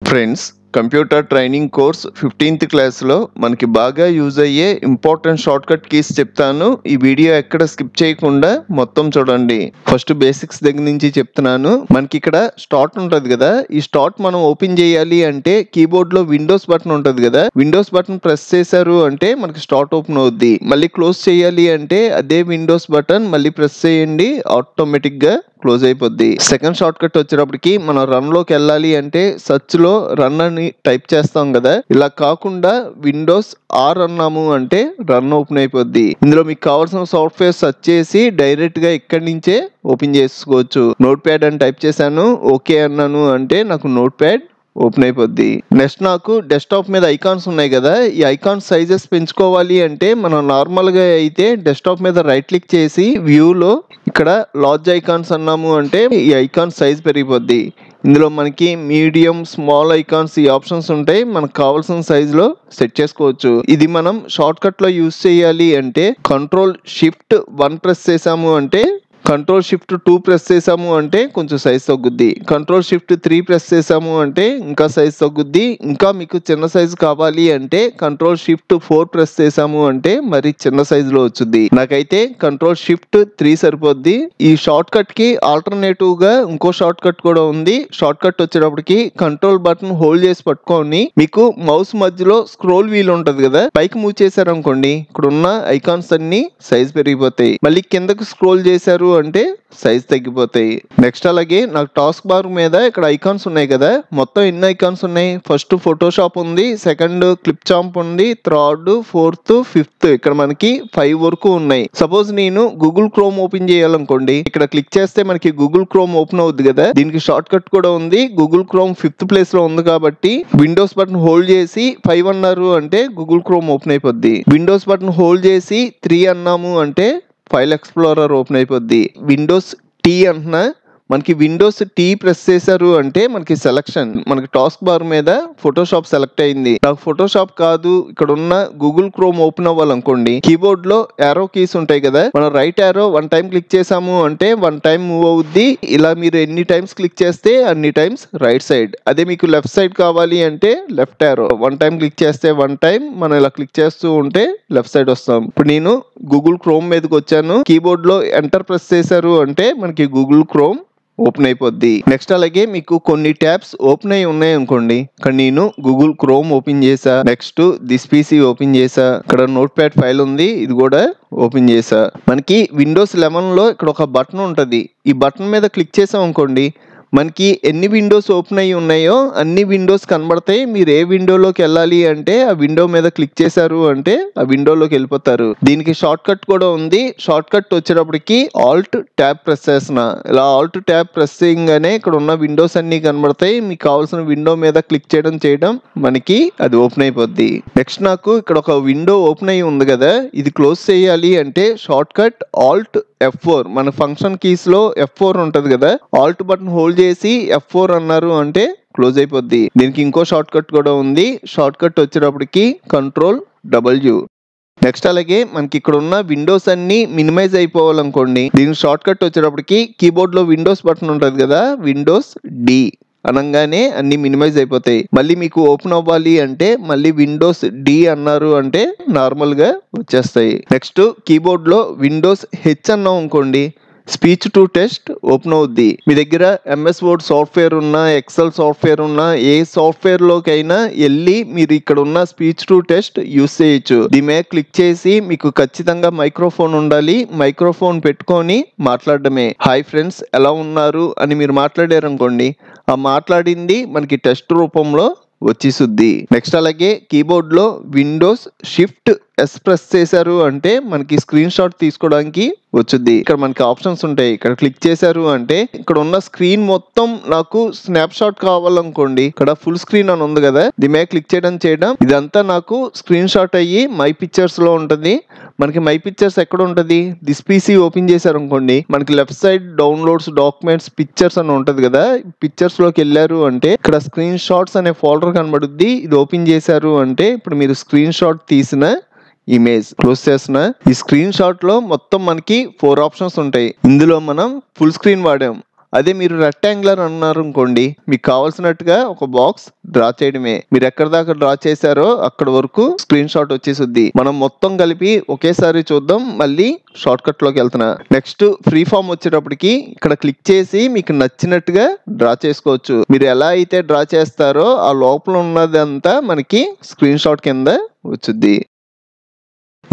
Friends, computer training course 15th క్లాస్లో మనకి బాగా యూజ్ అయ్యే ఇంపార్టెంట్ షార్ట్కట్ కీస్ చెప్తాను. ఈ వీడియో ఎక్కడ స్కిప్ చేయకుండా మొత్తం చూడండి. ఫస్ట్ బేసిక్స్ దగ్గర నుంచి చెప్తున్నాను. మనకి ఇక్కడ స్టార్ట్ ఉంటుంది కదా, ఈ స్టార్ట్ మనం ఓపెన్ చేయాలి అంటే కీబోర్డ్ లో విండోస్ బటన్ ఉంటుంది కదా, విండోస్ బటన్ ప్రెస్ చేశారు అంటే మనకి స్టార్ట్ ఓపెన్ అవుద్ది. మళ్ళీ క్లోజ్ చేయాలి అంటే అదే విండోస్ బటన్ మళ్ళీ ప్రెస్ చేయండి, ఆటోమేటిక్ గా క్లోజ్ అయిపోద్ది. సెకండ్ షార్ట్ కట్ వచ్చేటప్పటికి మనం రన్ లోకి వెళ్ళాలి అంటే సర్చ్ లో రన్ అని టైప్ చేస్తాం కదా, ఇలా కాకుండా విండోస్ ఆర్ అన్నాము అంటే రన్ ఓపెన్ అయిపోద్ది. ఇందులో మీకు కావాల్సిన సాఫ్ట్వేర్ సెర్చ్ చేసి డైరెక్ట్ గా ఇక్కడి నుంచే ఓపెన్ చేసుకోవచ్చు. నోట్ ప్యాడ్ అని టైప్ చేశాను, ఓకే అన్నాను అంటే నాకు నోట్ ప్యాడ్ ఓపెన్ అయిపోద్ది. నెక్స్ట్ నాకు డెస్క్టాప్ మీద ఐకాన్స్ ఉన్నాయి కదా, ఈ ఐకాన్స్ సైజెస్ పెంచుకోవాలి అంటే మనం నార్మల్ గా అయితే డెస్క్టాప్ మీద రైట్ క్లిక్ చేసి వ్యూలో ఇక్కడ లార్జ్ ఐకాన్స్ అన్నాము అంటే ఈ ఐకాన్ సైజ్ పెరిగిపోద్ది. ఇందులో మనకి మీడియం, స్మాల్ ఐకాన్స్ ఈ ఆప్షన్స్ ఉంటాయి, మనకు కావాల్సిన సైజ్ లో సెట్ చేసుకోవచ్చు. ఇది మనం షార్ట్ కట్ లో యూజ్ చేయాలి అంటే Ctrl+Shift+1 ప్రెస్ చేసాము అంటే, Ctrl+Shift+2 ప్రెస్ చేసాము అంటే కొంచెం సైజ్ తగ్గుద్ది, Ctrl+Shift+3 ప్రెస్ చేసాము అంటే ఇంకా సైజ్ తగ్గుద్ది. ఇంకా మీకు చిన్న సైజ్ కావాలి అంటే Ctrl+Shift+4 ప్రెస్ చేసాము అంటే మరి చిన్న సైజ్ లో వచ్చుద్ది. నాకైతే Ctrl+Shift+3 సరిపోద్ది. ఈ షార్ట్ కట్ కి ఆల్టర్నేటివ్ గా ఇంకో షార్ట్ కట్ కూడా ఉంది. షార్ట్ కట్ వచ్చేటప్పటికి కంట్రోల్ బటన్ హోల్డ్ చేసి పట్టుకొని మీకు మౌస్ మధ్యలో స్క్రోల్ వీల్ ఉంటది కదా, పైకి మూవ్ చేశారు అనుకోండి, ఇక్కడ ఉన్న ఐకాన్స్ అన్ని సైజ్ పెరిగిపోతాయి. మళ్ళీ కిందకు స్క్రోల్ చేశారు అంటే సైజ్ తగ్గిపోతాయి. నెక్స్ట్ అలాగే నాకు టాస్క్ బార్ మీద ఇక్కడ ఐకాన్స్ ఉన్నాయి కదా, మొత్తం ఎన్ని ఐకాన్స్ ఉన్నాయి? ఫస్ట్ ఫోటోషాప్ ఉంది, సెకండ్ క్లిప్ చాంప్ ఉంది, థర్డ్, ఫోర్త్, ఫిఫ్త్, ఇక్కడ మనకి 5 వరకు ఉన్నాయి. సపోజ్ నేను గూగుల్ క్రోమ్ ఓపెన్ చేయాలనుకోండి, ఇక్కడ క్లిక్ చేస్తే మనకి గూగుల్ క్రోమ్ ఓపెన్ అవుద్ది కదా, దీనికి షార్ట్ కట్ కూడా ఉంది. గూగుల్ క్రోమ్ 5th ప్లేస్ లో ఉంది కాబట్టి విండోస్ బటన్ హోల్డ్ చేసి 5 అన్నారు అంటే గూగుల్ క్రోమ్ ఓపెన్ అయిపోద్ది. విండోస్ బటన్ హోల్డ్ చేసి 3 అన్నాము అంటే ఫైల్ ఎక్స్ప్లోరర్ ఓపెన్ అయిపోద్ది. విండోస్ టీ అంటున్నా, మనకి విండోస్ టీ ప్రెస్ చేశారు అంటే మనకి సెలక్షన్, మనకి టాస్క్ బార్ మీద ఫోటోషాప్ సెలెక్ట్ అయింది. నాకు ఫోటోషాప్ కాదు, ఇక్కడ ఉన్న గూగుల్ క్రోమ్ ఓపెన్ అవ్వాలనుకోండి, కీబోర్డ్ లో యారో కీస్ ఉంటాయి కదా, మనం రైట్ యారో 1 టైం క్లిక్ చేసాము అంటే 1 టైం మూవ్ అవుద్ది. ఇలా మీరు ఎన్ని టైమ్స్ క్లిక్ చేస్తే అన్ని టైమ్స్ రైట్ సైడ్. అదే మీకు లెఫ్ట్ సైడ్ కావాలి అంటే లెఫ్ట్ యారో 1 టైం క్లిక్ చేస్తే 1 టైం, మనం ఇలా క్లిక్ చేస్తూ ఉంటే లెఫ్ట్ సైడ్ వస్తాం. ఇప్పుడు నేను గూగుల్ క్రోమ్ మీదకి వచ్చాను, కీబోర్డ్ లో ఎంటర్ ప్రెస్ చేశారు అంటే మనకి గూగుల్ క్రోమ్ ఓపెన్ అయిపోద్ది. నెక్స్ట్ అలాగే మీకు కొన్ని ట్యాబ్స్ ఓపెన్ అయి ఉన్నాయి అనుకోండి, ఇక్కడ నేను గూగుల్ క్రోమ్ ఓపెన్ చేసా, నెక్స్ట్ దిస్ పీసీ ఓపెన్ చేసా, ఇక్కడ నోట్ ప్యాడ్ ఫైల్ ఉంది, ఇది కూడా ఓపెన్ చేసా. మనకి విండోస్ 11 లో ఇక్కడ ఒక బటన్ ఉంటది, ఈ బటన్ మీద క్లిక్ చేసాం అనుకోండి, మనకి ఎన్ని విండోస్ ఓపెన్ అయ్యి ఉన్నాయో అన్ని విండోస్ కనబడతాయి. మీరు ఏ విండోలోకి వెళ్ళాలి అంటే ఆ విండో మీద క్లిక్ చేశారు అంటే ఆ విండోలోకి వెళ్ళిపోతారు. దీనికి షార్ట్ కట్ కూడా ఉంది. షార్ట్ కట్ వచ్చేటప్పటికి Alt ట్యాబ్ ప్రెస్ చేసిన, ఇలా Alt ట్యాబ్ ప్రెస్ చేయగానే ఇక్కడ ఉన్న విండోస్ అన్ని కనబడతాయి. మీకు కావాల్సిన విండో మీద క్లిక్ చేయడం మనకి అది ఓపెన్ అయిపోద్ది. నెక్స్ట్ నాకు ఇక్కడ ఒక విండో ఓపెన్ అయ్యి ఉంది కదా, ఇది క్లోజ్ చేయాలి అంటే షార్ట్ కట్ Alt+F4, మన ఫంక్షన్ కీస్ లో F4 ఉంటది కదా, ఆల్ట్ బటన్ హోల్డ్ చేసి F4 అన్నారు అంటే క్లోజ్ అయిపోద్ది. దీనికి ఇంకో షార్ట్ కట్ కూడా ఉంది. షార్ట్ కట్ వచ్చేటప్పటికి Ctrl+W. నెక్స్ట్ అలాగే మనకి ఇక్కడ ఉన్న విండోస్ అన్ని మినిమైజ్ అయిపోవాలనుకోండి, దీనికి షార్ట్ కట్ వచ్చేటప్పటికి కీబోర్డ్ లో విండోస్ బటన్ ఉంటది కదా, విండోస్ D అనగానే అన్ని మినిమైజ్ అయిపోతాయి. మళ్ళీ మీకు ఓపెన్ అవ్వాలి అంటే మళ్ళీ విండోస్ D అన్నారు అంటే నార్మల్ గా వచ్చేస్తాయి. నెక్స్ట్ కీబోర్డ్ లో విండోస్ H అన్నాం అనుకోండి, స్పీచ్ టు టెస్ట్ ఓపెన్ అవుద్ది. మీ దగ్గర MS వర్డ్ సాఫ్ట్వేర్ ఉన్నా, ఎక్సెల్ సాఫ్ట్వేర్ ఉన్నా, ఏ సాఫ్ట్వేర్ లోకైనా వెళ్ళి మీరు ఇక్కడ ఉన్న స్పీచ్ టు టెస్ట్ యూస్ చేయొచ్చు. దీని మీద క్లిక్ చేసి మీకు ఖచ్చితంగా మైక్రోఫోన్ ఉండాలి, మైక్రోఫోన్ పెట్టుకొని మాట్లాడడమే. హాయ్ ఫ్రెండ్స్ ఎలా ఉన్నారు అని మీరు మాట్లాడారు అనుకోండి, ఆ మాట్లాడింది మనకి టెస్ట్ రూపంలో వచ్చేసుద్ది. నెక్స్ట్ అలాగే కీబోర్డ్ లో విండోస్ Shift+S ప్రెస్ చేశారు అంటే మనకి స్క్రీన్ షాట్ తీసుకోవడానికి వచ్చుద్ది. ఇక్కడ మనకి ఆప్షన్స్ ఉంటాయి, ఇక్కడ క్లిక్ చేశారు అంటే ఇక్కడ ఉన్న స్క్రీన్ మొత్తం నాకు స్నాప్ షాట్ కావాలనుకోండి, ఇక్కడ ఫుల్ స్క్రీన్ అని ఉంది కదా, దీని మీద క్లిక్ చేయడం ఇదంతా నాకు స్క్రీన్ షాట్ అయ్యి మై పిక్చర్స్ లో ఉంటది. మనకి మై పిక్చర్స్ ఎక్కడ ఉంటది, దిస్ పీసీ ఓపెన్ చేశారు అనుకోండి, మనకి left side downloads, documents, pictures అని ఉంటది కదా, పిక్చర్స్ లోకి వెళ్ళారు అంటే ఇక్కడ స్క్రీన్ షాట్స్ అనే ఫోల్డర్ కనబడుద్ది. ఇది ఓపెన్ చేశారు అంటే ఇప్పుడు మీరు స్క్రీన్ షాట్ తీసిన ఇమేజ్ క్లోజ్ చేసిన, ఈ స్క్రీన్ షాట్ లో మొత్తం మనకి 4 ఆప్షన్స్ ఉంటాయి. ఇందులో మనం ఫుల్ స్క్రీన్ వాడాం, అదే మీరు రెక్టాంగులర్ అన్నారు అనుకోండి, మీకు కావాల్సినట్టుగా ఒక బాక్స్ డ్రా చేయడమే. మీరు ఎక్కడ దాకా డ్రా చేశారో అక్కడ వరకు స్క్రీన్ షాట్ వచ్చేసుద్ది. మనం మొత్తం కలిపి ఒకేసారి చూద్దాం. మళ్ళీ షార్ట్ కట్ లోకి వెళ్తున్నా. నెక్స్ట్ ఫ్రీ ఫామ్ వచ్చేటప్పటికి ఇక్కడ క్లిక్ చేసి మీకు నచ్చినట్టుగా డ్రా చేసుకోవచ్చు. మీరు ఎలా అయితే డ్రా చేస్తారో ఆ లోపల ఉన్నదంతా మనకి స్క్రీన్ షాట్ కింద వచ్చుద్ది.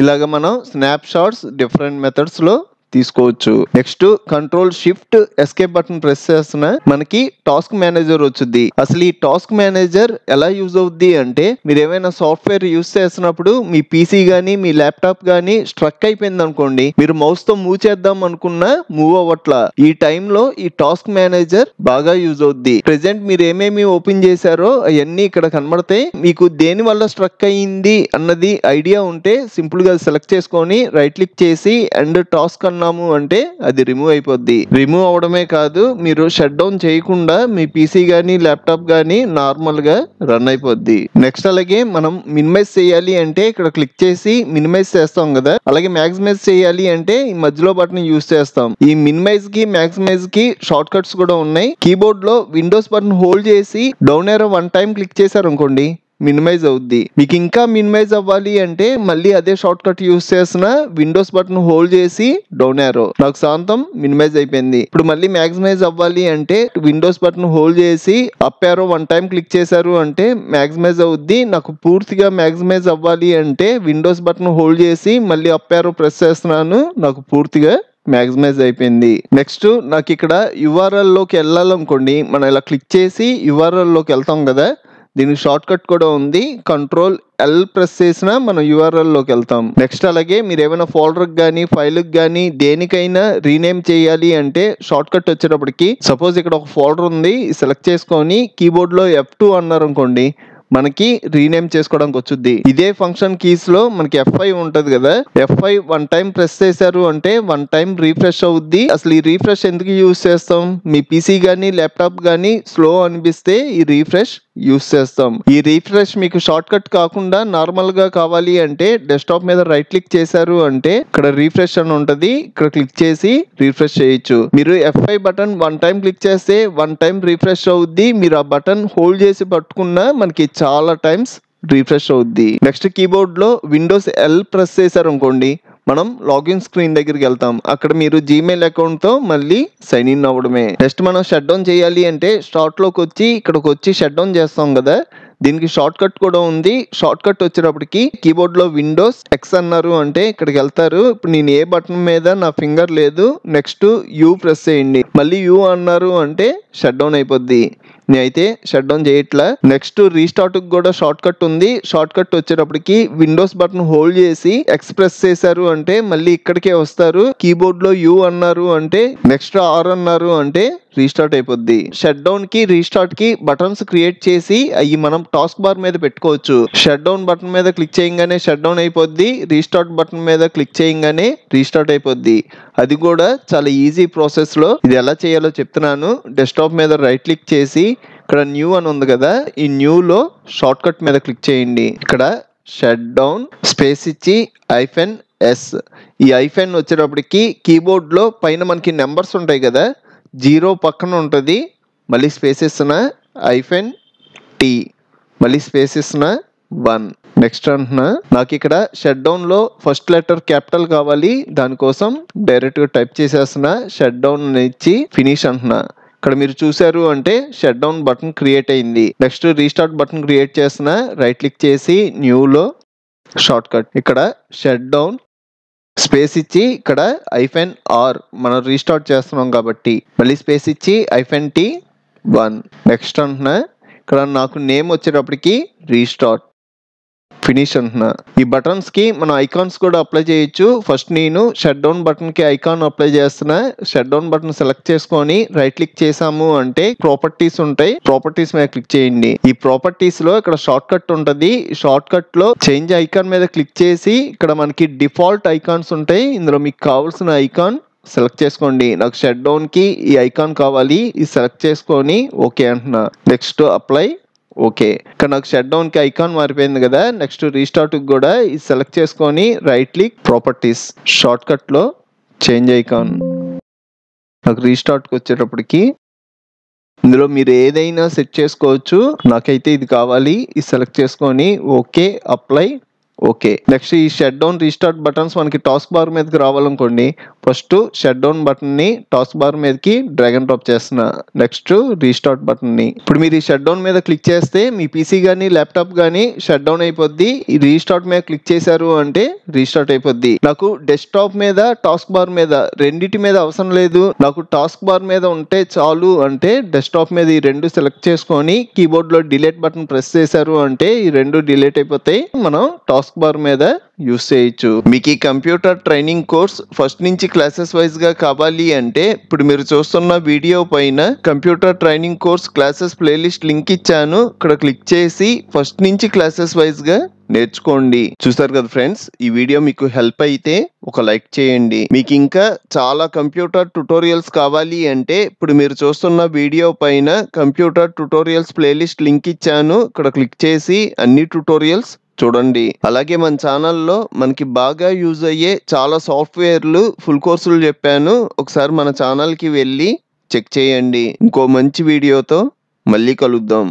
ఇలాగ మనం స్నాప్ షాట్స్ డిఫరెంట్ మెథడ్స్ లో తీసుకోవచ్చు. Next control shift escape button press చేస్తున్నా మనకి టాస్క్ మేనేజర్ వచ్చుద్ది. అసలు ఈ టాస్క్ మేనేజర్ ఎలా యూజ్ అవుద్ది అంటే, మీరు ఏమైనా సాఫ్ట్వేర్ యూజ్ చేస్తున్నప్పుడు మీ పీసీ గానీ మీ ల్యాప్టాప్ గానీ స్ట్రక్ అయిపోయింది అనుకోండి, మీరు మౌస్ తో మూవ్ చేద్దాం అనుకున్నా మూవ్ అవ్వట్లా. ఈ టైంలో ఈ టాస్క్ మేనేజర్ బాగా యూజ్ అవుద్ది. ప్రెసెంట్ మీరు ఏమేమి ఓపెన్ చేశారో అవన్నీ ఇక్కడ కనబడతాయి. మీకు దేని వల్ల స్ట్రక్ అయ్యింది అన్నది ఐడియా ఉంటే సింపుల్ గా సెలెక్ట్ చేసుకొని రైట్ క్లిక్ చేసి అండ్ టాస్క్ అన్నాము అంటే అది రిమూవ్ అయిపోద్ది. రిమూవ్ అవడమే కాదు, మీరు షట్ డౌన్ చేయకుండా మీ పీసీ గానీ ల్యాప్టాప్ గానీ నార్మల్ గా రన్ అయిపోద్ది. నెక్స్ట్ అలాగే మనం మినిమైజ్ చేయాలి అంటే ఇక్కడ క్లిక్ చేసి మినిమైజ్ చేస్తాం కదా, అలాగే మ్యాక్సిమైజ్ చేయాలి అంటే ఈ మధ్యలో బటన్ యూజ్ చేస్తాం. ఈ మినిమైజ్ కి మ్యాక్సిమైజ్ కి షార్ట్ కట్స్ కూడా ఉన్నాయి. కీబోర్డ్ లో విండోస్ బటన్ హోల్డ్ చేసి డౌన్ ఏరో 1 టైం క్లిక్ చేశారు అనుకోండి, మినిమైజ్ అవుద్ది. మీకు ఇంకా మినిమైజ్ అవ్వాలి అంటే మళ్ళీ అదే షార్ట్ కట్ యూస్ చేసిన విండోస్ బటన్ హోల్డ్ చేసి డౌన్ యారో, నాకు శాంతం మినిమైజ్ అయిపోయింది. ఇప్పుడు మళ్ళీ మ్యాక్సిమైజ్ అవ్వాలి అంటే విండోస్ బటన్ హోల్డ్ చేసి అప్ యారో 1 టైం క్లిక్ చేశారు అంటే మ్యాక్సిమైజ్ అవుద్ది. నాకు పూర్తిగా మ్యాక్సిమైజ్ అవ్వాలి అంటే విండోస్ బటన్ హోల్డ్ చేసి మళ్ళీ అప్ యారో ప్రెస్ చేస్తున్నాను, నాకు పూర్తిగా మ్యాక్సిమైజ్ అయిపోయింది. నెక్స్ట్ నాకు ఇక్కడ URL లోకి వెళ్ళాలనుకోండి, మనం ఇలా క్లిక్ చేసి URL లోకి వెళ్తాం కదా, దీనికి షార్ట్ కట్ కూడా ఉంది. కంట్రోల్ L ప్రెస్ చేసినా మనం URL లోకి వెళ్తాం. నెక్స్ట్ అలాగే మీరు ఏమైనా ఫోల్డర్ కానీ ఫైల్ కానీ దేనికైనా రీనేమ్ చేయాలి అంటే షార్ట్ కట్ వచ్చేటప్పటికి, సపోజ్ ఇక్కడ ఒక ఫోల్డర్ ఉంది, సెలెక్ట్ చేసుకొని కీబోర్డ్ లో F2 అన్నారు అనుకోండి, మనకి రీనేమ్ చేసుకోవడానికి వచ్చుద్ది. ఇదే ఫంక్షన్ కీస్ లో మనకి F5 ఉంటది కదా, F5 1 టైం ప్రెస్ చేశారు అంటే 1 టైం రీఫ్రెష్ అవుద్ది. అసలు ఈ రీఫ్రెష్ ఎందుకు యూజ్ చేస్తాం, మీ పీసీ గానీ ల్యాప్టాప్ గానీ స్లో అనిపిస్తే ఈ రీఫ్రెష్ యూజ్ చేస్తాం. ఈ రీఫ్రెష్ మీకు షార్ట్ కట్ కాకుండా నార్మల్ గా కావాలి అంటే డెస్క్టాప్ మీద రైట్ క్లిక్ చేశారు అంటే ఇక్కడ రీఫ్రెష్ అని ఉంటది, ఇక్కడ క్లిక్ చేసి రీఫ్రెష్ చేయొచ్చు. మీరు F5 బటన్ 1 టైం క్లిక్ చేస్తే 1 టైం రీఫ్రెష్ అవుద్ది. మీరు ఆ బటన్ హోల్డ్ చేసి పట్టుకున్నా మనకి చాలా టైమ్స్ రీఫ్రెష్ అవుద్ది. నెక్స్ట్ కీబోర్డ్ లో విండోస్ L ప్రెస్ చేశారు అనుకోండి, మనం లాగిన్ స్క్రీన్ దగ్గరికి వెళ్తాం. అక్కడ మీరు జీమెయిల్ అకౌంట్ తో మళ్ళీ సైన్ ఇన్ అవ్వడమే. నెక్స్ట్ మనం షట్ డౌన్ చేయాలి అంటే స్టార్ట్ లోకి వచ్చి ఇక్కడికి వచ్చి షట్ డౌన్ చేస్తాం కదా, దీనికి షార్ట్ కట్ కూడా ఉంది. షార్ట్ కట్ వచ్చేటప్పటికి కీబోర్డ్ లో విండోస్ X అన్నారు అంటే ఇక్కడికి వెళ్తారు. ఇప్పుడు నేను ఏ బటన్ మీద నా ఫింగర్ లేదు, నెక్స్ట్ U ప్రెస్ చేయండి, మళ్ళీ U అన్నారు అంటే షట్ డౌన్ అయిపోద్ది. నేనైతే షట్ డౌన్ చేయట్లా. నెక్స్ట్ రీస్టార్ట్ కూడా షార్ట్ కట్ ఉంది. షార్ట్ కట్ వచ్చేటప్పటికి విండోస్ బటన్ హోల్డ్ చేసి X ప్రెస్ చేశారు అంటే మళ్ళీ ఇక్కడికే వస్తారు. కీబోర్డ్ లో U అన్నారు అంటే నెక్స్ట్ R అన్నారు అంటే రీస్టార్ట్ అయిపోద్ది. షట్ డౌన్ కి రీస్టార్ట్ కి బటన్స్ క్రియేట్ చేసి అవి మనం టాస్క్ బార్ మీద పెట్టుకోవచ్చు. షట్ డౌన్ బటన్ మీద క్లిక్ చేయగానే షట్ డౌన్ అయిపోద్ది, రీస్టార్ట్ బటన్ మీద క్లిక్ చేయగానే రీస్టార్ట్ అయిపోద్ది. అది కూడా చాలా ఈజీ ప్రాసెస్ లో. ఇది ఎలా చేయాలో చెప్తున్నాను. డెస్క్టాప్ మీద రైట్ క్లిక్ చేసి ఇక్కడ న్యూ అని ఉంది కదా, ఈ న్యూ లో షార్ట్ కట్ మీద క్లిక్ చేయండి. ఇక్కడ షట్ డౌన్ స్పేస్ ఇచ్చి -S, ఈ ఐఫెన్ వచ్చేటప్పటికి కీబోర్డ్ లో పైన మనకి నెంబర్స్ ఉంటాయి కదా, 0 పక్కన ఉంటుంది, మళ్ళీ స్పేస్ ఇస్తున్న -T, మళ్ళీ స్పేస్ ఇస్తున్న 1. నెక్స్ట్ అంటున్నా నాకు ఇక్కడ షట్ డౌన్ లో ఫస్ట్ లెటర్ క్యాపిటల్ కావాలి, దానికోసం డైరెక్ట్ గా టైప్ చేసేస్తున్నా, షట్ డౌన్ ఇచ్చి ఫినిష్ అంటున్నా. ఇక్కడ మీరు చూసారు అంటే షట్ డౌన్ బటన్ క్రియేట్ అయింది. నెక్స్ట్ రీస్టార్ట్ బటన్ క్రియేట్ చేస్తున్నా, రైట్ క్లిక్ చేసి న్యూ లో షార్ట్ కట్, ఇక్కడ షట్ డౌన్ స్పేస్ ఇచ్చి ఇక్కడ -R, మనం రీస్టార్ట్ చేస్తున్నాం కాబట్టి మళ్ళీ స్పేస్ ఇచ్చి -T 1. నెక్స్ట్ అంటున్నా ఇక్కడ నాకు నేమ్ వచ్చేటప్పటికి రీస్టార్ట్, ఫినిష్ అంటున్నా. ఈ బటన్స్ కి మనం ఐకాన్స్ కూడా అప్లై చేయొచ్చు. ఫస్ట్ నేను షట్ డౌన్ బటన్ కి ఐకాన్ అప్లై చేస్తున్నా. షట్ డౌన్ బటన్ సెలెక్ట్ చేసుకొని రైట్ క్లిక్ చేసాము అంటే ప్రాపర్టీస్ ఉంటాయి, ప్రాపర్టీస్ మీద క్లిక్ చేయండి. ఈ ప్రాపర్టీస్ లో ఇక్కడ షార్ట్ కట్ ఉంటది. షార్ట్ కట్ లో చేంజ్ ఐకాన్ మీద క్లిక్ చేసి ఇక్కడ మనకి డిఫాల్ట్ ఐకాన్స్ ఉంటాయి, ఇందులో మీకు కావాల్సిన ఐకాన్ సెలెక్ట్ చేసుకోండి. నాకు షట్ డౌన్ కి ఈ ఐకాన్ కావాలి, ఇది సెలెక్ట్ చేసుకొని ఓకే అంటున్నా. Next apply, okay. ఇక్కడ నాకు షట్ డౌన్ కి ఐకాన్ మారిపోయింది కదా. నెక్స్ట్ రీస్టార్ట్ కూడా ఇది సెలెక్ట్ చేసుకొని right click, properties, short cut లో చేంజ్ ఐకాన్, నాకు రీస్టార్ట్కి వచ్చేటప్పటికి ఇందులో మీరు ఏదైనా సెట్ చేసుకోవచ్చు. నాకైతే ఇది కావాలి, ఇది సెలెక్ట్ చేసుకొని ఓకే, అప్లై, ఓకే. నెక్స్ట్ ఈ షట్ డౌన్ రీస్టార్ట్ బటన్స్ మనకి టాస్క్ బార్ మీదకి రావాలనుకోండి, ఫస్ట్ షట్ డౌన్ బటన్ని టాస్క్ బార్ మీదకి డ్రాగ్ అండ్ డ్రాప్ చేస్తున్నా. నెక్స్ట్ రీస్టార్ట్ బటన్ని ఇప్పుడు మీరు ఈ షట్ డౌన్ మీద క్లిక్ చేస్తే మీ పీసీ కానీ ల్యాప్టాప్ కానీ షట్ డౌన్ అయిపోద్ది. ఈ రీస్టార్ట్ మీద క్లిక్ చేశారు అంటే రీస్టార్ట్ అయిపోద్ది. నాకు డెస్క్టాప్ మీద టాస్క్ బార్ మీద రెండింటి మీద అవసరం లేదు, నాకు టాస్క్ బార్ మీద ఉంటే చాలు అంటే డెస్క్టాప్ మీద ఈ రెండు సెలెక్ట్ చేసుకొని కీబోర్డ్ లో డిలీట్ బటన్ ప్రెస్ చేశారు అంటే ఈ రెండు డిలీట్ అయిపోతాయి. మనం టాస్క్ బార్ మీద యూస్ చేయొచ్చు. మీకు ఈ కంప్యూటర్ ట్రైనింగ్ కోర్స్ ఫస్ట్ నుంచి క్లాసెస్ వైజ్ గా కావాలి అంటే ఇప్పుడు మీరు చూస్తున్న వీడియో పైన computer training course classes playlist link ఇచ్చాను. ఇక్కడ క్లిక్ చేసి ఫస్ట్ నుంచి క్లాసెస్ వైజ్ గా నేర్చుకోండి. చూసారు కదా ఫ్రెండ్స్, ఈ వీడియో మీకు హెల్ప్ అయితే ఒక లైక్ చేయండి. మీకు ఇంకా చాలా కంప్యూటర్ ట్యుటోరియల్స్ కావాలి అంటే ఇప్పుడు మీరు చూస్తున్న వీడియో పైన కంప్యూటర్ ట్యుటోరియల్స్ ప్లేలిస్ట్ లింక్ ఇచ్చాను. ఇక్కడ క్లిక్ చేసి అన్ని ట్యుటోరియల్స్ చూడండి. అలాగే మన ఛానల్లో మనకి బాగా యూజ్ అయ్యే చాలా సాఫ్ట్వేర్లు ఫుల్ కోర్సులు చెప్పాను. ఒకసారి మన ఛానల్కి వెళ్ళి చెక్ చేయండి. ఇంకో మంచి వీడియోతో మళ్ళీ కలుద్దాం.